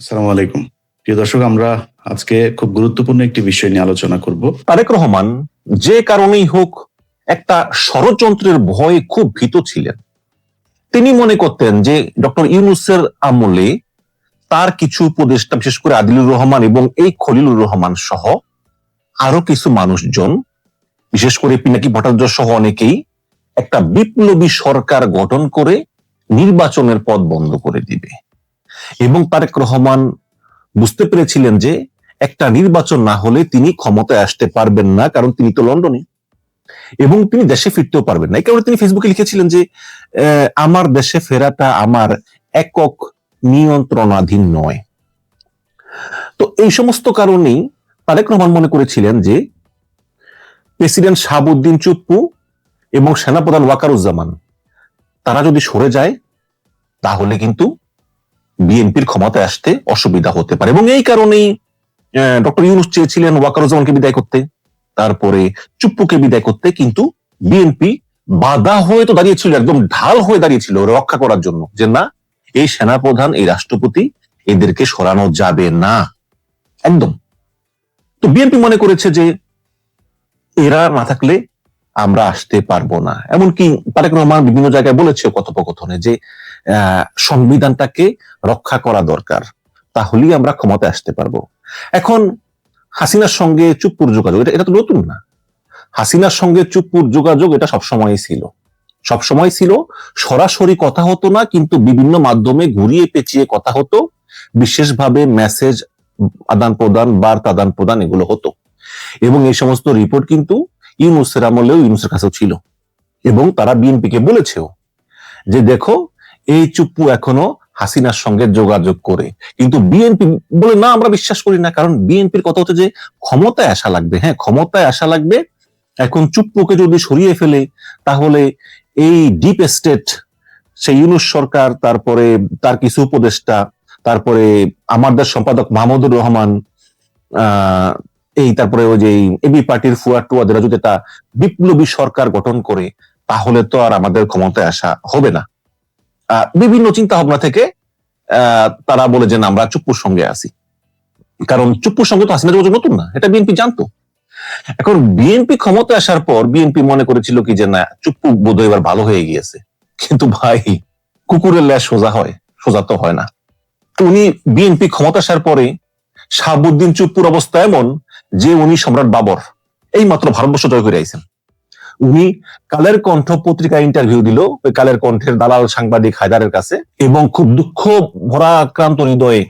আসসালামু আলাইকুম। প্রিয় দর্শক, আমরা আজকে খুব গুরুত্বপূর্ণ একটি বিষয় নিয়ে আলোচনা করব। তারেক রহমান যে কারণেই হোক একটা ষড়যন্ত্রের ভয়ে খুব ভীত ছিলেন। তিনি মনে করতেন যে ডক্টর ইউনূসের আমলে তার কিছু উপদেষ্টা, বিশেষ করে আদিলুর রহমান এবং এই খলিলুর রহমান সহ আরো কিছু মানুষজন, বিশেষ করে পিনাকি ভট্টাচার্য সহ অনেকেই একটা বিপ্লবী সরকার গঠন করে নির্বাচনের পথ বন্ধ করে দিবে। এবং তারেক রহমান বুঝতে পেরেছিলেন যে একটা নির্বাচন না হলে তিনি ক্ষমতায় আসতে পারবেন না, কারণ তিনি তো লন্ডনে, এবং তিনি দেশে ফিরতেও পারবেন না। এই কারণে তিনি ফেসবুকে লিখেছিলেন যে আমার দেশে ফেরাটা আমার একক নিয়ন্ত্রণাধীন নয়। তো এই সমস্ত কারণেই তারেক রহমান মনে করেছিলেন যে প্রেসিডেন্ট শাহাবুদ্দিন চুপ্পু এবং সেনাপ্রধান ওয়াকারুজ্জামান তারা যদি সরে যায় তাহলে কিন্তু বিএনপির ক্ষমতায় আসতে অসুবিধা হতে পারে। এবং এই কারণেই ডক্টর ইউনূস চেয়েছিলেন ওয়াকারুজ্জামানকে বিদায় করতে, তারপরে চুপ্পুকে বিদায় করতে, কিন্তু বিএনপি বাধা হয়ে তো দাঁড়িয়েছিল, একদম ঢাল হয়ে দাঁড়িয়েছিল রক্ষা করার জন্য, যে না, এই সেনাপ্রধান, এই রাষ্ট্রপতি, এদেরকে সরানো যাবে না একদম। তো বিএনপি মনে করেছে যে এরা না থাকলে আমরা আসতে পারবো না। এমনকি তারেক রহমান বিভিন্ন জায়গায় বলেছে কথোপকথনে যে সংবিধানটাকে রক্ষা করা দরকার, তাহলেই আমরা ক্ষমতায় আসতে পারবো। এখন হাসিনার সঙ্গে চুপ্পুর যোগাযোগ, এটা তো নতুন না। হাসিনার সঙ্গে চুপ্পুর যোগাযোগ এটা সবসময় ছিল। সরাসরি কথা হতো না, কিন্তু বিভিন্ন মাধ্যমে ঘুরিয়ে পেঁচিয়ে কথা হতো, বিশেষভাবে মেসেজ আদান প্রদান, বার্তা আদান প্রদান, এগুলো হতো। এবং এই সমস্ত রিপোর্ট কিন্তু ইউনূসের আমলেও ইউনূসের কাছেও ছিল, এবং তারা বিএনপিকে বলেছেও যে দেখো, এই চুপ্পু এখনো হাসিনার সঙ্গে যোগাযোগ করে। কিন্তু বিএনপি বলে না, আমরা বিশ্বাস করি না, কারণ বিএনপির কথা হচ্ছে যে ক্ষমতায় আসা লাগবে। হ্যাঁ, ক্ষমতায় আসা লাগবে। এখন চুপ্পুকে যদি সরিয়ে ফেলে তাহলে এই ডিপ স্টেট, সেই ইউনূস সরকার, তারপরে তার কিছু উপদেষ্টা, তারপরে আমাদের সম্পাদক মাহমুদুর রহমান, তারপরে ওই যে এবি পার্টির ফুয়াদ টুয়াদেরা যদি একটা বিপ্লবী সরকার গঠন করে, তাহলে তো আর আমাদের ক্ষমতায় আসা হবে না। বিভিন্ন চিন্তা ভাবনা থেকে তারা বলে যে আমরা চুপ্পুর সঙ্গে আছি, কারণ চুপ্পুর সঙ্গে তো হাসিনা যোগাযোগ নতুন না, এটা বিএনপি জানতো। এখন বিএনপি ক্ষমতায় আসার পর বিএনপি মনে করেছিল কি যে না, চুপ্পু বোধহয় এবার ভালো হয়ে গিয়েছে। কিন্তু ভাই, কুকুরের ল্যাজ সোজা তো হয় না। উনি বিএনপি ক্ষমতা আসার পরে শাহাবুদ্দিন চুপ্পুর অবস্থা এমন যে উনি সম্রাট বাবর এই মাত্র ভারতবর্ষ জয় করে আইছেন। উনি কালের কণ্ঠ পত্রিকা ইন্টারভিউ দিল, ওই কালের কণ্ঠের দালাল সাংবাদিক হায়দারের কাছে, এবং খুব দুঃখ ভরা আক্রান্ত হৃদয়ে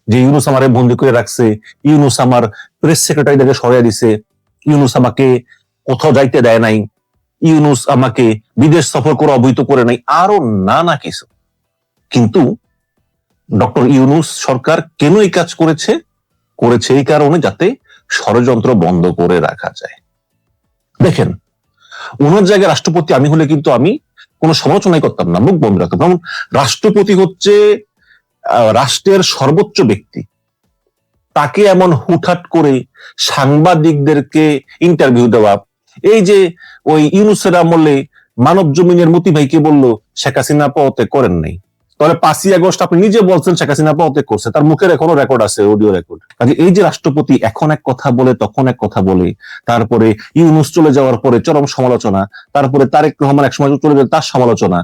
যে ইউনূস আমারে বন্দি করে রাখছে, ইউনূস আমার প্রেস সেক্রেটারিদেরকে সরিয়ে দিছে, ইউনূস আমাকে কোথাও যাইতে দেয় নাই, ইউনূস আমাকে বিদেশ সফর করে অবহিত করে নাই, আরো নানা কিছু। কিন্তু ডক্টর ইউনূস সরকার কেন এই কাজ করেছে এই কারণে যাতে ষড়যন্ত্র বন্ধ করে রাখা যায়। দেখেন, ওনার জায়গায় রাষ্ট্রপতি আমি হলে কিন্তু আমি কোনো সমালোচনাই করতাম না, মুখ বন্ধ রাখতাম। কারণ রাষ্ট্রপতি হচ্ছে রাষ্ট্রের সর্বোচ্চ ব্যক্তি, তাকে এমন হুটহাট করে সাংবাদিকদেরকে ইন্টারভিউ দেওয়া, এই যে ওই ইউনূসের আমলে মানব জমিনের মতি ভাইকে বললো শেখ হাসিনা পদত্যাগ করেন নাই, তাহলে 5ই আগস্ট আপনি নিজে বলছেন শেখ হাসিনা পদত্যাগ করছে, তার মুখের এখনো রেকর্ড আছে, অডিও রেকর্ড। কাজে এই যে রাষ্ট্রপতি এখন এক কথা বলে তখন এক কথা বলে, তারপরে ইউনূস চলে যাওয়ার পরে চরম সমালোচনা, তারপরে তারেক রহমান একসময় চলে গেলে তার সমালোচনা,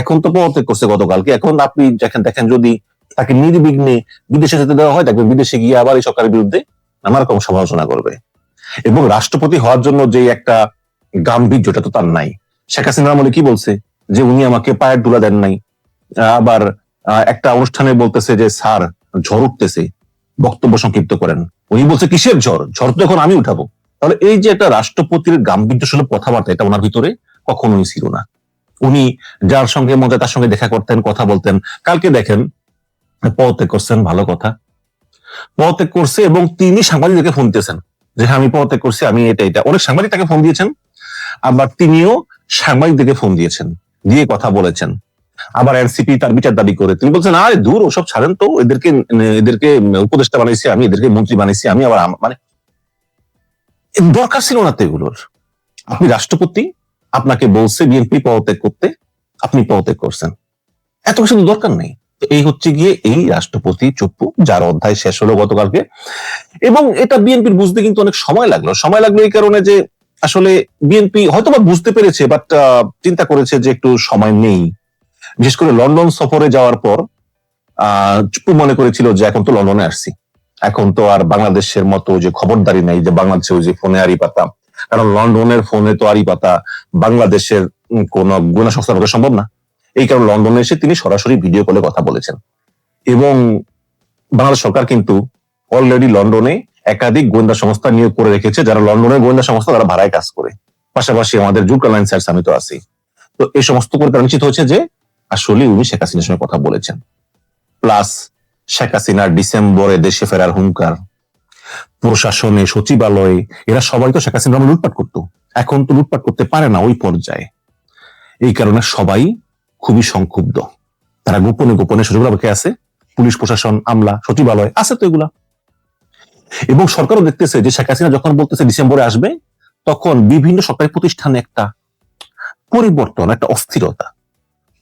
এখন তো পদত্যাগ করছে গতকালকে। এখন আপনি দেখেন যদি তাকে নির্বিঘ্নে বিদেশে যেতে দেওয়া হয়, দেখবেন বিদেশে গিয়ে আবার এই সরকারের বিরুদ্ধে নানা রকম সমালোচনা করবে। এবং রাষ্ট্রপতি হওয়ার জন্য যে একটা গাম্ভীর্যটা তো তার নাই। শেখ হাসিনার আমলে কি বলছে যে উনি আমাকে পায়ের ধুলা দেন নাই, আবার একটা অনুষ্ঠানে বলতেছে যে স্যার ঝড় উঠতেছে, বক্তব্য সংক্ষিপ্ত করেন। উনি বলছে কিসের ঝড় তো এখন আমি উঠাবো। তাহলে এই যে একটা রাষ্ট্রপতির গাম্ভীর্যশীল কথাবার্তা, এটা ওনার ভিতরে কখনোই ছিল না। উনি যার সঙ্গে মজা তার সঙ্গে দেখা করতেন, কথা বলতেন। কালকে দেখেন পদত্যাগ করছেন, ভালো কথা, পদত্যাগ করছে, এবং তিনি সাংবাদিকদেরকে ফোন দিয়েছেন যে হ্যাঁ আমি পদত্যাগ করছি, আমি এটা। অনেক সাংবাদিক তাকে ফোন দিয়েছেন, আবার তিনিও সাংবাদিকদেরকে ফোন দিয়েছেন, দিয়ে কথা বলেছেন। আবার এনসিপি তার বিচার দাবি করে তিনি বলছেন আরে দূর, ওসব ছাড়েন তো, এদেরকে উপদেষ্টা বানাইছি আমি, এদেরকে মন্ত্রী বানাইছি আমি, আবার মানে দরকার ছিল না তো এগুলোর। আপনি রাষ্ট্রপতি, আপনাকে বলছে বিএনপি পদত্যাগ করতে, আপনি পদত্যাগ করছেন, এত কিছু দরকার নেই। এই হচ্ছে গিয়ে এই রাষ্ট্রপতি চুপ্পু, যার অধ্যায় শেষ হলো গতকালকে। এবং এটা বিএনপির বুঝতে কিন্তু অনেক সময় লাগলো এই কারণে যে আসলে বিএনপি হয়তো বা বুঝতে পেরেছে, বাট চিন্তা করেছে যে একটু সময় নেই। বিশেষ করে লন্ডন সফরে যাওয়ার পর চুপ্পু মনে করেছিল যে এখন তো লন্ডনে আসছি, এখন তো আর বাংলাদেশের মতো যে খবরদারি নাই, যে বাংলাদেশে ওই যে ফোনে আড়ি পাতা, কারণ লন্ডনের ফোনে তো আড়ি পাতা বাংলাদেশের কোন গোয়েন্দা সংস্থার পক্ষে সম্ভব না। এই কারণে লন্ডনে এসে তিনি সরাসরি ভিডিও কলে কথা বলেছেন। এবং বাংলাদেশ সরকার কিন্তু অলরেডি লন্ডনে একাধিক গোয়েন্দা সংস্থা নিয়োগ করে রেখেছে, যারা লন্ডনের গোয়েন্দা সংস্থা, তারা ভাড়ায় কাজ করে। পাশাপাশি আমাদের জুলকারনাইন স্যার আমি তো আছি। তো এই সমস্ত করে নিশ্চিত হয়েছে যে আসলে উনি শেখ হাসিনার সঙ্গে কথা বলেছেন। প্লাস শেখ হাসিনার ডিসেম্বরে দেশে ফেরার হুঙ্কার, প্রশাসনে, সচিবালয়ে, এরা সবাই তো শেখ হাসিনা লুটপাট করতো, এখন তো লুটপাট করতে পারে না ওই পর্যায়ে। এই কারণে সবাই খুবই সংক্ষুব্ধ। তারা গোপনে গোপনে সচিবালয়কে আছে, পুলিশ প্রশাসন, আমলা, সচিবালয় আছে তো এগুলা। এবং সরকারও দেখতেছে যে শেখ হাসিনা যখন বলতেছে ডিসেম্বরে আসবে, তখন বিভিন্ন সরকারি প্রতিষ্ঠানে একটা পরিবর্তন, একটা অস্থিরতা।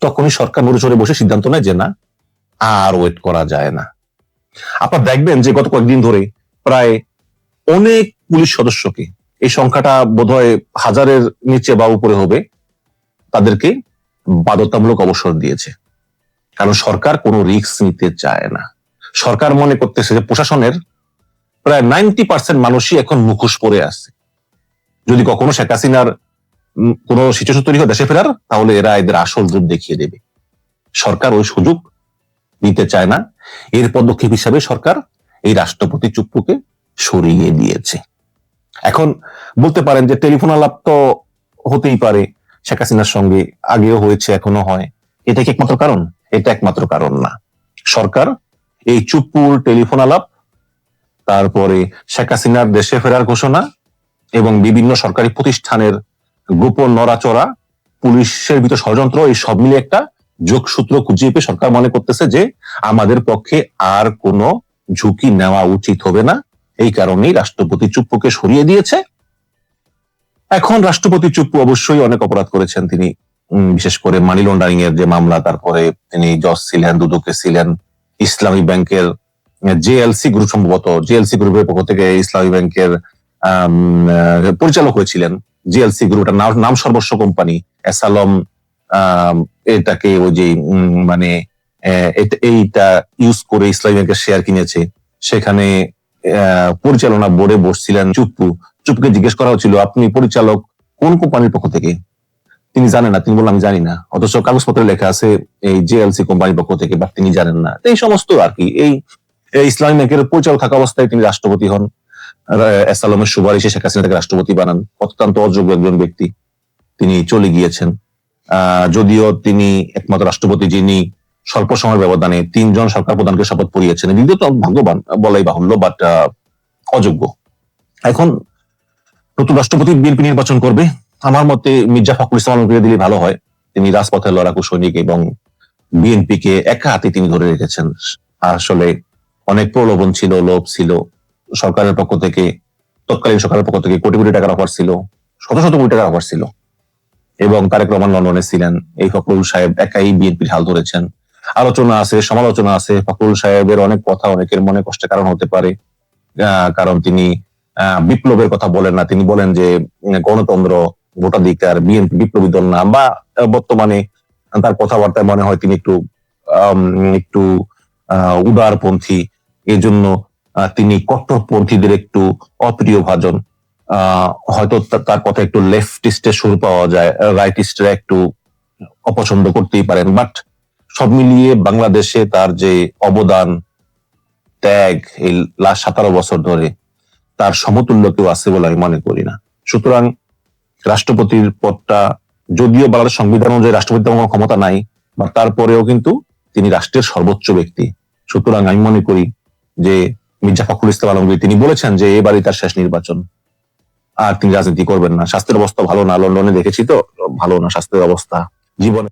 তখনই সরকার নড়ে চড়ে বসে সিদ্ধান্ত নেয় যে না, আর ওয়েট করা যায় না। আপনারা দেখবেন যে গত কয়েকদিন ধরে প্রায় অনেক পুলিশ সদস্যকে, এই সংখ্যাটা বোধহয় 1000-এর নিচে বা উপরে হবে, তাদেরকে বাধ্যতামূলক অবসর দিয়েছে। কারণ সরকার কোনো রিস্ক নিতে চায় না। সরকার মনে করতেছে যে প্রশাসনের প্রায় 90% মানুষই এখন মুখোশ পরে আছে। যদি কখনো শেখ হাসিনার কোনো সিচুয়েশন তৈরি হয় দেশে ফেরার, তাহলে এরা এদের আসল রূপ দেখিয়ে দেবে। সরকার ওই সুযোগ দিতে চায় না। এর পদক্ষেপ হিসাবে সরকার এই রাষ্ট্রপতি চুপ্পুকে সরিয়ে দিয়েছে। এখন বলতে পারেন যে টেলিফোন আলাপ তো হতেই পারে শেখ হাসিনার সঙ্গে, আগেও হয়েছে, এখনো হয়। এটা কি একমাত্র কারণ? এটা একমাত্র কারণ না। সরকার এই চুপ্পুর টেলিফোন আলাপ, তারপরে শেখ হাসিনার দেশে ফেরার ঘোষণা এবং বিভিন্ন সরকারি প্রতিষ্ঠানের গোপন নড়াচড়া, পুলিশের ভিতর ষড়যন্ত্র, এই সব মিলে একটা যোগসূত্র খুঁজে পেয়ে সরকার মনে করতেছে যে আমাদের পক্ষে আর কোনো ঝুঁকি নেওয়া উচিত হবে না। এই কারণেই রাষ্ট্রপতি চুপ্পুকে সরিয়ে দিয়েছে। এখন রাষ্ট্রপতি চুপ্পু অবশ্যই অনেক অপরাধ করেছেন তিনি, বিশেষ করে মানি লন্ডারিং এর যে মামলা, তারপরে তিনি জজ ছিলেন, দুদকে ছিলেন, ইসলামী ব্যাংকের জেএলসি গ্রুপ, সম্ভবত জেএলসি গ্রুপের পক্ষ থেকে ইসলামী ব্যাংকের পরিচালক হয়েছিলেন। জেএলসি গ্রুপটার নাম সর্বস্ব কোম্পানি, এসালম এটাকে ওই যে মানে এইটা ইউজ করে ইসলামী ব্যাংকের শেয়ার কিনেছে। সেখানে পরিচালনা বোর্ডে বসছিলেন চুপ্পু। চুপ্পুকে জিজ্ঞেস করা হচ্ছিল আপনি পরিচালক কোন কোম্পানির পক্ষ থেকে, তিনি জানেন না। তিনি বললেন আমি জানি না, অথচ কাগজপত্রে লেখা আছে এই জেএলসি কোম্পানির পক্ষ থেকে, বাট তিনি জানেন না। এই সমস্ত আর কি। এই ইসলামী ব্যাংকের পরিচালক থাকা অবস্থায় তিনি রাষ্ট্রপতি হন। এসালমের সুপারিশে শেখ হাসিনা তাকে রাষ্ট্রপতি বানান। অত্যন্ত অযোগ্য একজন ব্যক্তি, তিনি চলে গিয়েছেন। যদিও তিনি একমাত্র রাষ্ট্রপতি যিনি স্বল্প সময়ের ব্যবধানে 3 জন সরকার প্রধানকে শপথ পড়িয়েছেন। দ্বিতীয় তো ভাগ্যবান বলাই বাহুল্য, বাট অযোগ্য। এখন নতুন রাষ্ট্রপতি বিএনপি নির্বাচন করবে। আমার মতে মির্জা ফখরুল ইসলাম আলমগীরকে দিলে ভালো হয়। তিনি রাজপথের লড়াকু সৈনিক এবং বিএনপিকে একা হাতে তিনি ধরে রেখেছেন। আসলে অনেক প্রলোভন ছিল, লোভ ছিল। সরকারের পক্ষ থেকে, তৎকালীন সরকারের পক্ষ থেকে কোটি কোটি টাকার অফার ছিল, শত শত কোটি টাকার অফার ছিল। এবং তারেক রহমান লন্ডনে ছিলেন। এই ফখরুল সাহেব একাই বিএনপির হাল ধরেছেন। আলোচনা আছে, সমালোচনা আছে। ফখরুল সাহেবের অনেক কথা অনেকের মনে কষ্টের কারণ হতে পারে, কারণ তিনি বিপ্লবের কথা বলেন না। তিনি বলেন যে গণতন্ত্র, ভোটাধিকার, বিএনপি বিপ্লবী দল না, বা বর্তমানে তার কথাবার্তায় মনে হয় তিনি একটু উদারপন্থী। এই জন্য তিনি কট্টরপন্থীদের একটু অপ্রিয় ভাজন। হয়তো তার কথা একটু লেফটিস্টের সুর পাওয়া যায়, রাইটিস্টরা একটু অপছন্দ করতেই পারেন। বাট সব মিলিয়ে বাংলাদেশে তার যে অবদান, ত্যাগ, এই লাস্ট 17 বছর ধরে, তার সমতুল্য কেউ আছে বলে আমি মনে করি না। সুতরাং রাষ্ট্রপতির পদটা, যদিও বাংলাদেশ সংবিধান অনুযায়ী রাষ্ট্রপতির কোনো ক্ষমতা নাই, বা তারপরেও কিন্তু তিনি রাষ্ট্রের সর্বোচ্চ ব্যক্তি। সুতরাং আমি মনে করি যে মির্জা ফখরুল ইসলাম আলমগীর তিনি বলেছেন যে এবারই তার শেষ নির্বাচন, আর তিনি রাজনীতি করবেন না। স্বাস্থ্যের অবস্থা ভালো না, লন্ডনে দেখেছি তো, ভালো না স্বাস্থ্যের অবস্থা, জীবনে